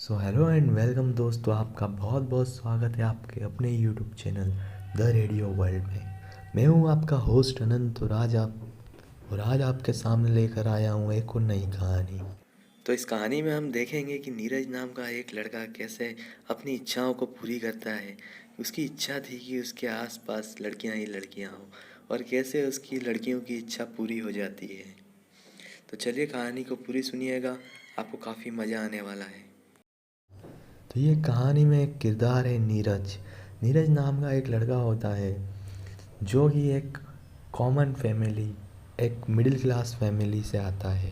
So hello and welcome दोस्तों, आपका बहुत बहुत स्वागत है आपके अपने YouTube channel the radio world में। मैं हूं आपका होस्ट अनंत और आज आपके सामने लेकर आया हूं एक और नई कहानी। तो इस कहानी में हम देखेंगे कि नीरज नाम का एक लड़का कैसे अपनी इच्छाओं को पूरी करता है। उसकी इच्छा थी कि उसके आसपास लड़कियां ही लड़कियां हों और कैसे उसकी लड़कियों की इच्छा पूरी हो जाती है। तो चलिए कहानी को पूरी सुनिएगा, आपको काफ़ी मज़ा आने वाला है। तो ये कहानी में एक किरदार है नीरज। नीरज नाम का एक लड़का होता है जो कि एक कॉमन फैमिली, एक मिडिल क्लास फैमिली से आता है।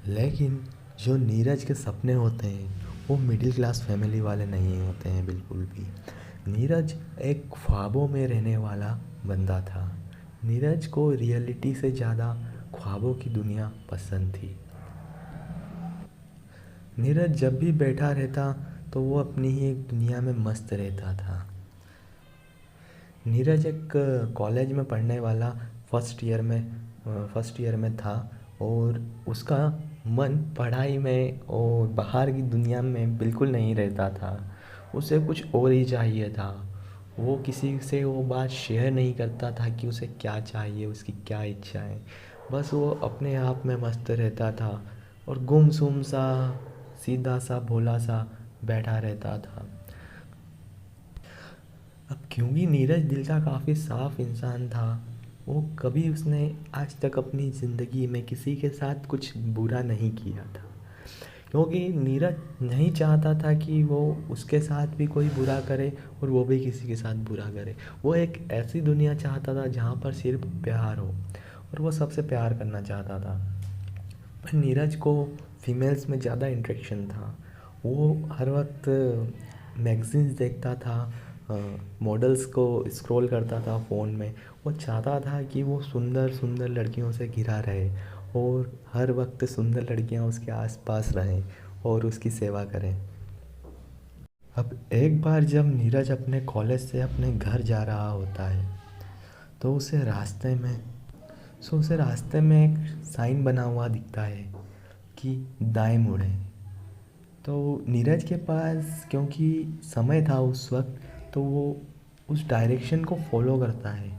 लेकिन जो नीरज के सपने होते हैं वो मिडिल क्लास फैमिली वाले नहीं होते हैं बिल्कुल भी। नीरज एक ख्वाबों में रहने वाला बंदा था। नीरज को रियलिटी से ज़्यादा ख्वाबों की दुनिया पसंद थी। नीरज जब भी बैठा रहता तो वो अपनी ही एक दुनिया में मस्त रहता था। नीरज एक कॉलेज में पढ़ने वाला फर्स्ट ईयर में था और उसका मन पढ़ाई में और बाहर की दुनिया में बिल्कुल नहीं रहता था। उसे कुछ और ही चाहिए था। वो किसी से वो बात शेयर नहीं करता था कि उसे क्या चाहिए, उसकी क्या इच्छा है। बस वो अपने आप में मस्त रहता था और गुमसुम सा, सीधा सा, भोला सा बैठा रहता था। अब क्योंकि नीरज दिल का काफ़ी साफ इंसान था, वो कभी उसने आज तक अपनी ज़िंदगी में किसी के साथ कुछ बुरा नहीं किया था। क्योंकि नीरज नहीं चाहता था कि वो उसके साथ भी कोई बुरा करे और वो भी किसी के साथ बुरा करे। वो एक ऐसी दुनिया चाहता था जहाँ पर सिर्फ प्यार हो और वो सबसे प्यार करना चाहता था। पर नीरज को फीमेल्स में ज़्यादा इंटरेक्शन था। वो हर वक्त मैगज़ीन्स देखता था, मॉडल्स को स्क्रॉल करता था फ़ोन में। वो चाहता था कि वो सुंदर सुंदर लड़कियों से घिरा रहे और हर वक्त सुंदर लड़कियां उसके आसपास रहें और उसकी सेवा करें। अब एक बार जब नीरज अपने कॉलेज से अपने घर जा रहा होता है तो उसे रास्ते में एक साइन बना हुआ दिखता है कि दाएं मुड़ें। तो नीरज के पास क्योंकि समय था उस वक्त, तो वो उस डायरेक्शन को फॉलो करता है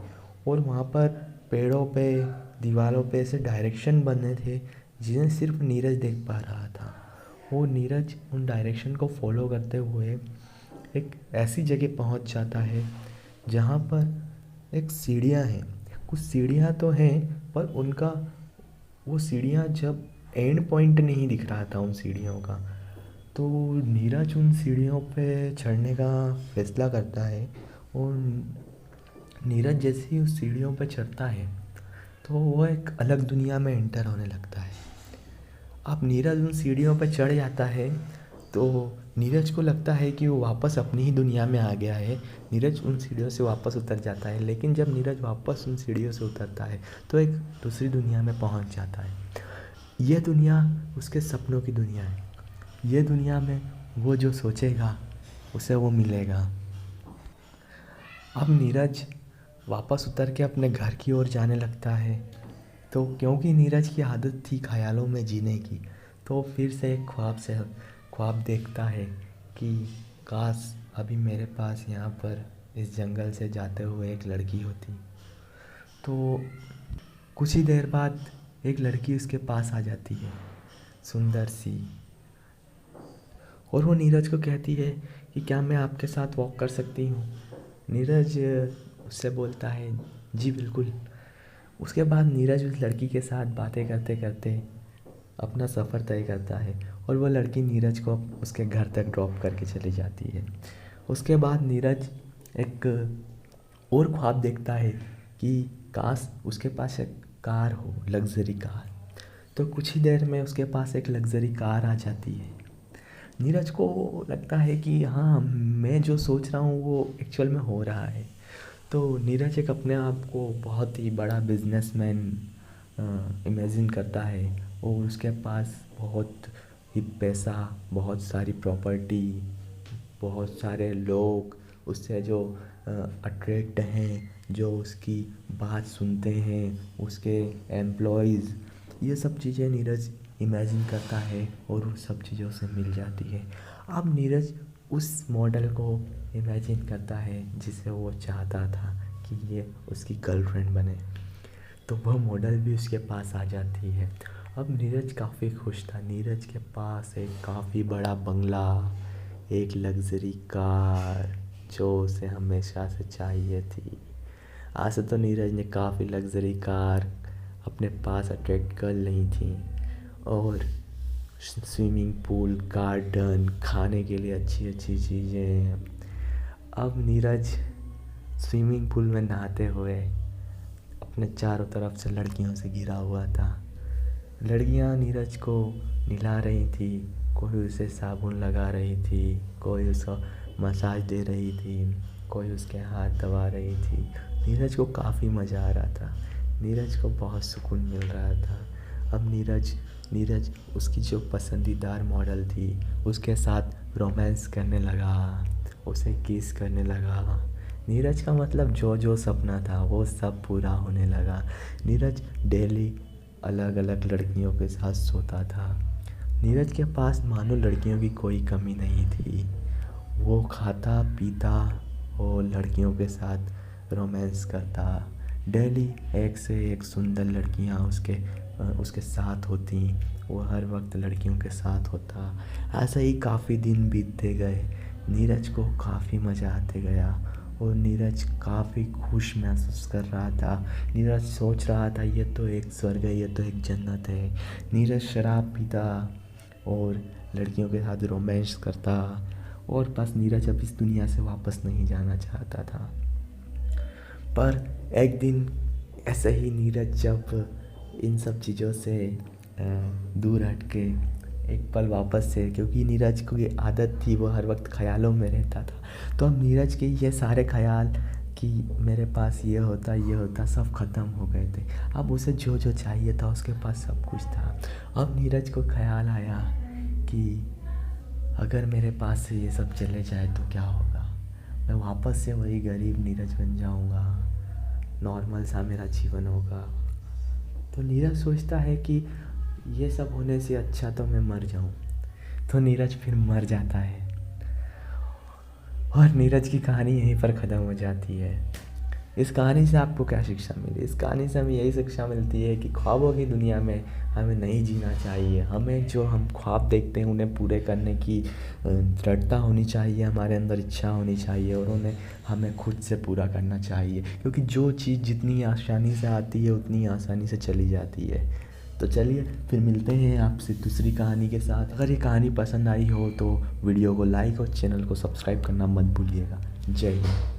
और वहाँ पर पेड़ों पे, दीवारों पे ऐसे डायरेक्शन बने थे जिन्हें सिर्फ नीरज देख पा रहा था। वो नीरज उन डायरेक्शन को फॉलो करते हुए एक ऐसी जगह पहुँच जाता है जहाँ पर एक सीढ़ियाँ हैं। कुछ सीढ़ियाँ तो हैं पर उनका वो सीढ़ियाँ जब एंड पॉइंट नहीं दिख रहा था उन सीढ़ियों का, तो नीरज उन सीढ़ियों पे चढ़ने का फैसला करता है। और नीरज जैसे ही उस सीढ़ियों पे चढ़ता है तो वो एक अलग दुनिया में एंटर होने लगता है। अब नीरज उन सीढ़ियों पे चढ़ जाता है तो नीरज को लगता है कि वो वापस अपनी ही दुनिया में आ गया है। नीरज उन सीढ़ियों से वापस उतर जाता है, लेकिन जब नीरज वापस उन सीढ़ियों से उतरता है तो एक दूसरी दुनिया में पहुंच जाता है। यह दुनिया उसके सपनों की दुनिया है। ये दुनिया में वो जो सोचेगा उसे वो मिलेगा। अब नीरज वापस उतर के अपने घर की ओर जाने लगता है। तो क्योंकि नीरज की आदत थी ख़यालों में जीने की, तो फिर से एक ख्वाब देखता है कि काश अभी मेरे पास यहाँ पर इस जंगल से जाते हुए एक लड़की होती। तो कुछ ही देर बाद एक लड़की उसके पास आ जाती है, सुंदर सी, और वो नीरज को कहती है कि क्या मैं आपके साथ वॉक कर सकती हूँ। नीरज उससे बोलता है जी बिल्कुल। उसके बाद नीरज उस लड़की के साथ बातें करते करते अपना सफ़र तय करता है और वो लड़की नीरज को उसके घर तक ड्रॉप करके चली जाती है। उसके बाद नीरज एक और ख्वाब देखता है कि काश उसके पास एक कार हो, लग्जरी कार। तो कुछ ही देर में उसके पास एक लग्जरी कार आ जाती है। नीरज को लगता है कि हाँ, मैं जो सोच रहा हूँ वो एक्चुअल में हो रहा है। तो नीरज एक अपने आप को बहुत ही बड़ा बिजनेसमैन इमेजिन करता है और उसके पास बहुत ही पैसा, बहुत सारी प्रॉपर्टी, बहुत सारे लोग उससे जो अट्रैक्ट हैं, जो उसकी बात सुनते हैं, उसके एम्प्लॉयज़, ये सब चीज़ें नीरज इमेजिन करता है और उन सब चीज़ों से मिल जाती है। अब नीरज उस मॉडल को इमेजिन करता है जिसे वो चाहता था कि ये उसकी गर्लफ्रेंड बने, तो वह मॉडल भी उसके पास आ जाती है। अब नीरज काफ़ी खुश था। नीरज के पास एक काफ़ी बड़ा बंगला, एक लग्ज़री कार जो उसे हमेशा से चाहिए थी। आज तो नीरज ने काफ़ी लग्ज़री कार अपने पास अट्रैक्ट कर ली थी, और स्विमिंग पूल, गार्डन, खाने के लिए अच्छी अच्छी चीज़ें। अब नीरज स्विमिंग पूल में नहाते हुए अपने चारों तरफ से लड़कियों से घिरा हुआ था। लड़कियां नीरज को नहला रही थी, कोई उसे साबुन लगा रही थी, कोई उसको मसाज दे रही थी, कोई उसके हाथ दबा रही थी। नीरज को काफ़ी मज़ा आ रहा था, नीरज को बहुत सुकून मिल रहा था। अब नीरज उसकी जो पसंदीदार मॉडल थी उसके साथ रोमांस करने लगा, उसे किस करने लगा। नीरज का मतलब जो जो सपना था वो सब पूरा होने लगा। नीरज डेली अलग अलग लड़कियों के साथ सोता था। नीरज के पास मानो लड़कियों की कोई कमी नहीं थी। वो खाता पीता और लड़कियों के साथ रोमांस करता। डेली एक से एक सुंदर लड़कियां उसके साथ होती। वो हर वक्त लड़कियों के साथ होता। ऐसा ही काफ़ी दिन बीतते गए। नीरज को काफ़ी मज़ा आते गया और नीरज काफ़ी खुश महसूस कर रहा था। नीरज सोच रहा था ये तो एक स्वर्ग है, ये तो एक जन्नत है। नीरज शराब पीता और लड़कियों के साथ रोमांस करता, और बस नीरज अब इस दुनिया से वापस नहीं जाना चाहता था। पर एक दिन ऐसे ही नीरज जब इन सब चीज़ों से दूर हट के एक पल वापस से, क्योंकि नीरज को ये आदत थी वो हर वक्त ख्यालों में रहता था, तो अब नीरज के ये सारे ख्याल कि मेरे पास ये होता सब ख़त्म हो गए थे। अब उसे जो जो चाहिए था उसके पास सब कुछ था। अब नीरज को ख्याल आया कि अगर मेरे पास से ये सब चले जाए तो क्या होगा। मैं वापस से वही गरीब नीरज बन जाऊंगा, नॉर्मल सा मेरा जीवन होगा। तो नीरज सोचता है कि ये सब होने से अच्छा तो मैं मर जाऊं। तो नीरज फिर मर जाता है और नीरज की कहानी यहीं पर ख़त्म हो जाती है। इस कहानी से आपको क्या शिक्षा मिली? इस कहानी से हमें यही शिक्षा मिलती है कि ख्वाबों की दुनिया में हमें नहीं जीना चाहिए। हमें जो हम ख्वाब देखते हैं उन्हें पूरे करने की दृढ़ता होनी चाहिए, हमारे अंदर इच्छा होनी चाहिए, और उन्हें हमें खुद से पूरा करना चाहिए। क्योंकि जो चीज़ जितनी आसानी से आती है उतनी आसानी से चली जाती है। तो चलिए फिर मिलते हैं आपसे दूसरी कहानी के साथ। अगर ये कहानी पसंद आई हो तो वीडियो को लाइक और चैनल को सब्सक्राइब करना मत भूलिएगा। जय हिंद।